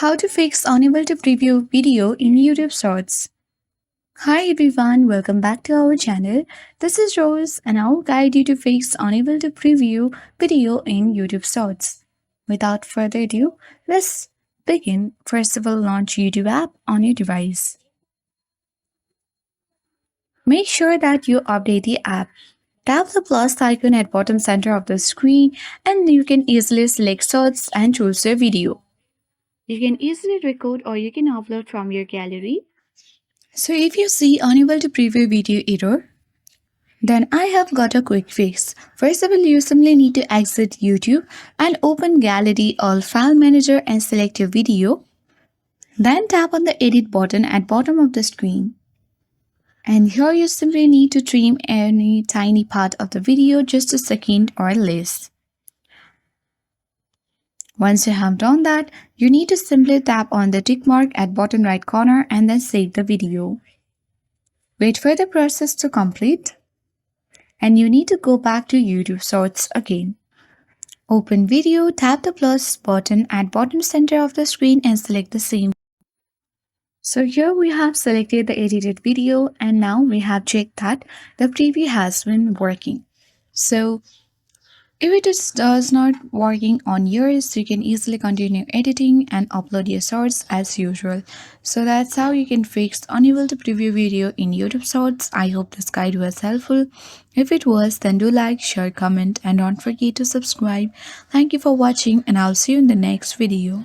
How to fix unable to preview video in YouTube Shorts. Hi everyone, welcome back to our channel. This is Rose and I will guide you to fix unable to preview video in YouTube Shorts. Without further ado, let's begin. First of all, launch YouTube app on your device. Make sure that you update the app. Tap the plus icon at bottom center of the screen and you can easily select Shorts and choose your video. You can easily record or you can upload from your gallery. So if you see unable to preview video error, then I have got a quick fix. First of all, you simply need to exit YouTube and open Gallery or File Manager and select your video. Then tap on the edit button at bottom of the screen. And here you simply need to trim any tiny part of the video, just a second or less. Once you have done that, you need to simply tap on the tick mark at bottom right corner and then save the video. Wait for the process to complete. And you need to go back to YouTube Shorts again. Open video, tap the plus button at bottom center of the screen and select the same. So here we have selected the edited video and now we have checked that the preview has been working. So if it does not working on yours, you can easily continue editing and upload your shorts as usual. So that's how you can fix unable to preview video in YouTube Shorts. I hope this guide was helpful. If it was, then do like, share, comment and don't forget to subscribe. Thank you for watching and I'll see you in the next video.